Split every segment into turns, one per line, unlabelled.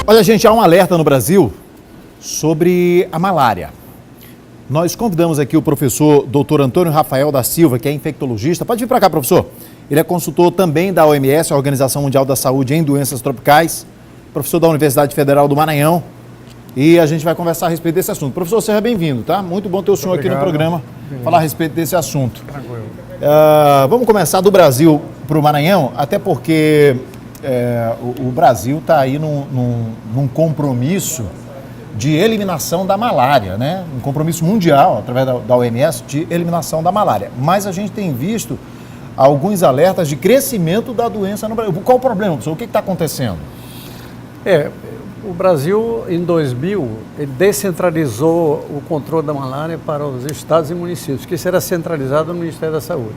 Olha, gente, há um alerta no Brasil sobre a malária. Nós convidamos aqui o professor Dr. Antônio Rafael da Silva, que é infectologista. Pode vir para cá, professor. Ele é consultor também da OMS, a Organização Mundial da Saúde em Doenças Tropicais, professor da Universidade Federal do Maranhão. E a gente vai conversar a respeito desse assunto. Professor, seja bem-vindo, tá? Muito bom ter o senhor aqui no programa, falar a respeito desse assunto. Tranquilo. Vamos começar do Brasil para o Maranhão, até porque o Brasil está aí num compromisso de eliminação da malária, né? Um compromisso mundial, através da OMS, de eliminação da malária. Mas a gente tem visto alguns alertas de crescimento da doença no Brasil. Qual o problema, professor? O que está acontecendo?
O Brasil, em 2000, ele descentralizou o controle da malária para os estados e municípios, que isso era centralizado no Ministério da Saúde.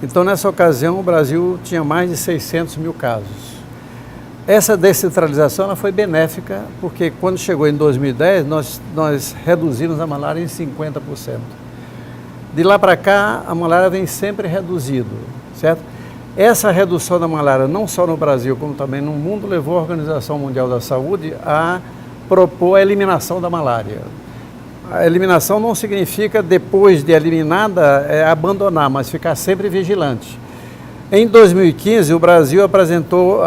Então, nessa ocasião, o Brasil tinha mais de 600 mil casos. Essa descentralização ela foi benéfica, porque quando chegou em 2010, nós reduzimos a malária em 50%. De lá para cá, a malária vem sempre reduzindo, certo? Essa redução da malária, não só no Brasil, como também no mundo, levou a Organização Mundial da Saúde a propor a eliminação da malária. A eliminação não significa, depois de eliminada, abandonar, mas ficar sempre vigilante. Em 2015, o Brasil apresentou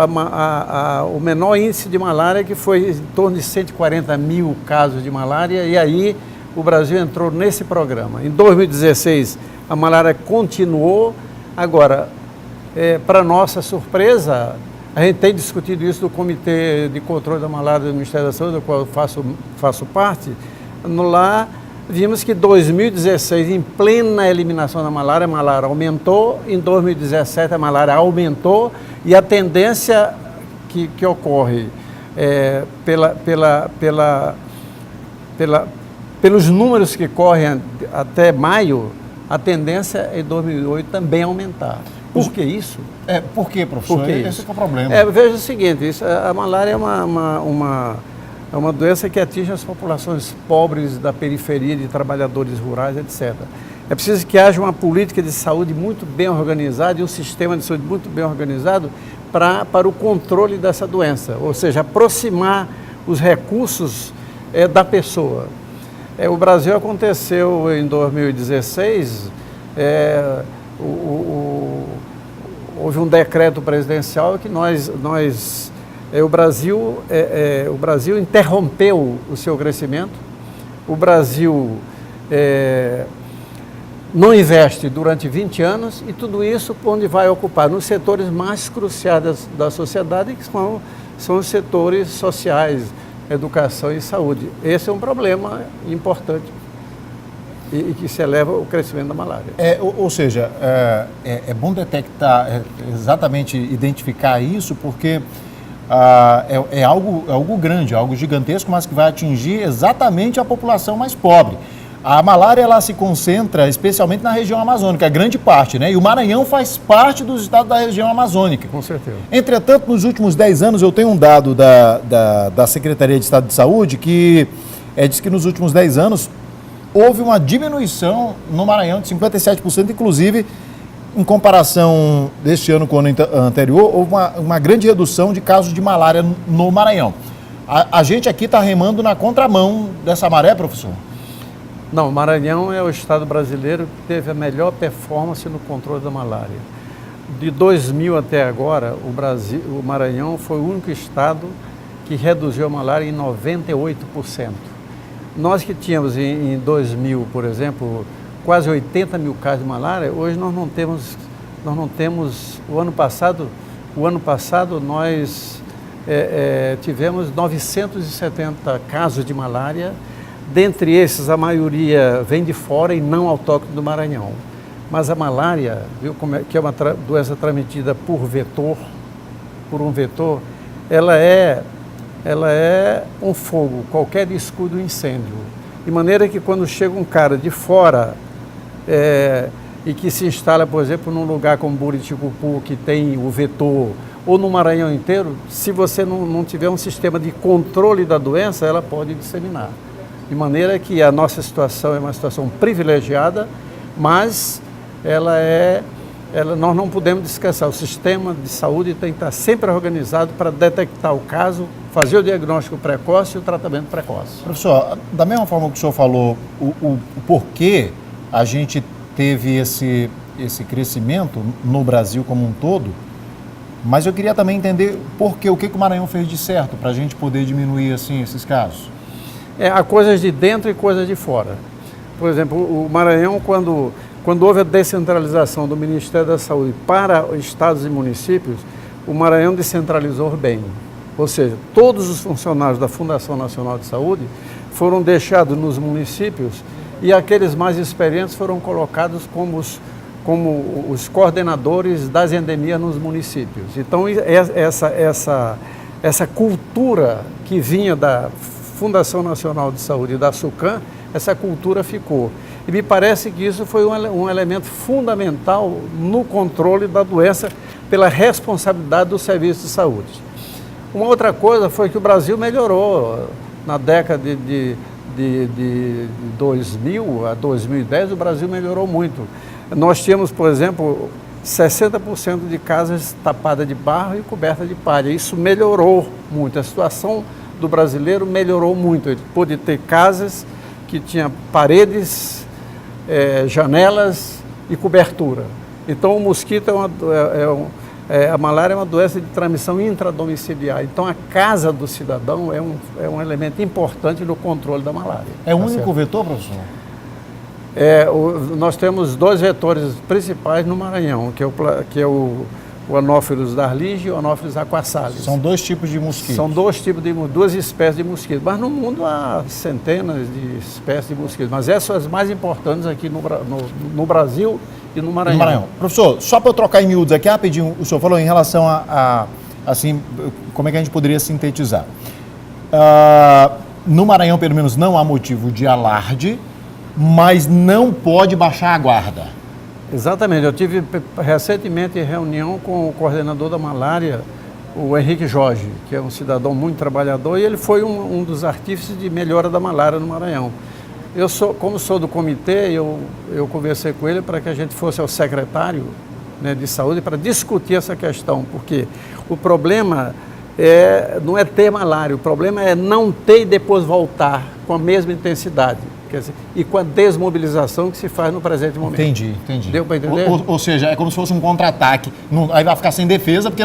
o menor índice de malária, que foi em torno de 140 mil casos de malária, e aí o Brasil entrou nesse programa. Em 2016, a malária continuou. Agora, para nossa surpresa, a gente tem discutido isso do Comitê de Controle da Malária do Ministério da Saúde, do qual eu faço parte. Lá vimos que em 2016, em plena eliminação da malária, a malária aumentou. Em 2017, a malária aumentou. E a tendência que ocorre pelos números que correm até maio, a tendência em 2008 também aumentar. Por que isso?
Por que, professor?
Por que
esse
isso?
É o problema.
Veja o seguinte, a malária é uma doença que atinge as populações pobres da periferia, de trabalhadores rurais, etc. É preciso que haja uma política de saúde muito bem organizada e um sistema de saúde muito bem organizado para o controle dessa doença, ou seja, aproximar os recursos da pessoa. O Brasil aconteceu em 2016, houve um decreto presidencial que o Brasil interrompeu o seu crescimento, o Brasil não investe durante 20 anos, e tudo isso onde vai ocupar? Nos setores mais cruciais da sociedade, que são os setores sociais, educação e saúde. Esse é um problema importante e que se eleva o crescimento da malária.
Ou seja, é bom detectar, exatamente identificar isso, porque é algo grande, algo gigantesco, mas que vai atingir exatamente a população mais pobre. A malária, ela se concentra especialmente na região amazônica, a grande parte, né? E o Maranhão faz parte dos estados da região amazônica.
Com certeza.
Entretanto, nos últimos 10 anos, eu tenho um dado da Secretaria de Estado de Saúde que diz que nos últimos 10 anos houve uma diminuição no Maranhão de 57%, inclusive, em comparação deste ano com o ano anterior, houve uma grande redução de casos de malária no Maranhão. A gente aqui está remando na contramão dessa maré, professor?
Não, o Maranhão é o estado brasileiro que teve a melhor performance no controle da malária. De 2000 até agora, o Maranhão foi o único estado que reduziu a malária em 98%. Nós que tínhamos em 2000, por exemplo, quase 80 mil casos de malária, hoje nós não temos, o ano passado nós tivemos 970 casos de malária. Dentre esses, a maioria vem de fora e não autóctone do Maranhão. Mas a malária, que é uma doença transmitida por um vetor, ela é um fogo, qualquer descuido, incêndio. De maneira que quando chega um cara de fora e que se instala, por exemplo, num lugar como Buriticupu, que tem o vetor, ou no Maranhão inteiro, se você não tiver um sistema de controle da doença, ela pode disseminar. De maneira que a nossa situação é uma situação privilegiada, mas nós não podemos descansar. O sistema de saúde tem que estar sempre organizado para detectar o caso, fazer o diagnóstico precoce e o tratamento precoce.
Professor, da mesma forma que o senhor falou, o porquê a gente teve esse crescimento no Brasil como um todo, mas eu queria também entender o que o Maranhão fez de certo para a gente poder diminuir assim, esses casos.
Há coisas de dentro e coisas de fora. Por exemplo, o Maranhão, quando houve a descentralização do Ministério da Saúde para estados e municípios, o Maranhão descentralizou bem. Ou seja, todos os funcionários da Fundação Nacional de Saúde foram deixados nos municípios e aqueles mais experientes foram colocados como os coordenadores das endemias nos municípios. Então, essa cultura que vinha da Fundação Nacional de Saúde e da SUCAM, essa cultura ficou. E me parece que isso foi um elemento fundamental no controle da doença pela responsabilidade do serviço de saúde. Uma outra coisa foi que o Brasil melhorou. Na década de 2000 a 2010, o Brasil melhorou muito. Nós tínhamos, por exemplo, 60% de casas tapadas de barro e cobertas de palha. Isso melhorou muito. A situação do brasileiro melhorou muito. Ele pôde ter casas que tinham paredes, janelas e cobertura. Então, o mosquito a malária é uma doença de transmissão intradomiciliar. Então, a casa do cidadão é um elemento importante no controle da malária.
É o único vetor, professor?
Nós temos 2 vetores principais no Maranhão, que é o Anopheles darlige e o Anopheles aquasalis.
São 2 tipos de mosquitos?
São 2 espécies de mosquitos. Mas no mundo há centenas de espécies de mosquitos. Mas essas são as mais importantes aqui no Brasil e no Maranhão.
Professor, só para eu trocar em miúdos aqui rapidinho, o senhor falou em relação assim, como é que a gente poderia sintetizar? No Maranhão, pelo menos, não há motivo de alarde, mas não pode baixar a guarda.
Exatamente. Eu tive recentemente reunião com o coordenador da malária, o Henrique Jorge, que é um cidadão muito trabalhador, e ele foi um dos artífices de melhora da malária no Maranhão. Como sou do comitê, eu conversei com ele para que a gente fosse ao secretário, né, de saúde para discutir essa questão, porque o problema não é ter malária, o problema é não ter e depois voltar com a mesma intensidade. Quer dizer, e com a desmobilização que se faz no presente momento.
Entendi.
Deu para entender?
Ou seja, é como se fosse um contra-ataque. Aí vai ficar sem defesa, porque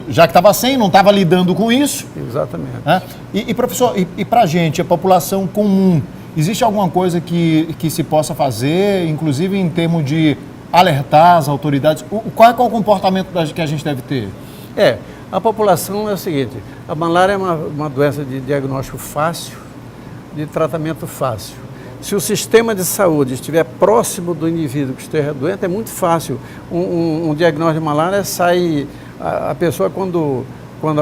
já que estava sem, não estava lidando com isso.
Exatamente.
Né? E professor, para a gente, a população comum, existe alguma coisa que se possa fazer, inclusive em termos de alertar as autoridades? Qual é o comportamento que a gente deve ter?
A população é o seguinte, a malária é uma doença de diagnóstico fácil, de tratamento fácil. Se o sistema de saúde estiver próximo do indivíduo que esteja doente, é muito fácil. Um diagnóstico de malária sai, a pessoa quando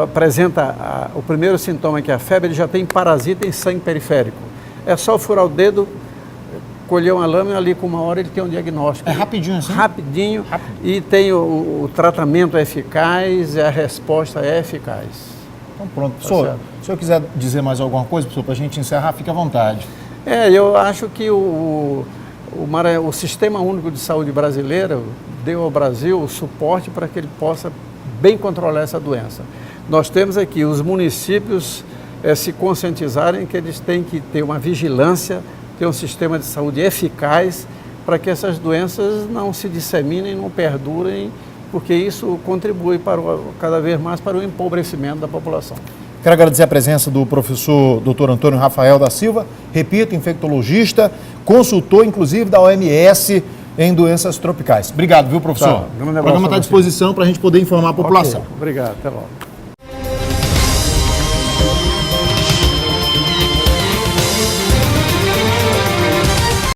apresenta o primeiro sintoma, que é a febre, ele já tem parasita em sangue periférico. É só furar o dedo, colher uma lâmina, ali com 1 hora ele tem um diagnóstico.
É rapidinho assim?
Rapidinho. E tem o tratamento eficaz, a resposta é eficaz.
Então pronto. Professor, se o senhor quiser dizer mais alguma coisa, professor, para a gente encerrar, fique à vontade.
Eu acho que o Sistema Único de Saúde brasileiro deu ao Brasil o suporte para que ele possa bem controlar essa doença. Nós temos aqui os municípios se conscientizarem que eles têm que ter uma vigilância, ter um sistema de saúde eficaz para que essas doenças não se disseminem, não perdurem, porque isso contribui cada vez mais para o empobrecimento da população.
Quero agradecer a presença do professor Dr. Antônio Rafael da Silva, repito, infectologista, consultor inclusive da OMS em doenças tropicais. Obrigado, viu, professor? O programa está à disposição para a gente poder informar a população.
Obrigado, até logo.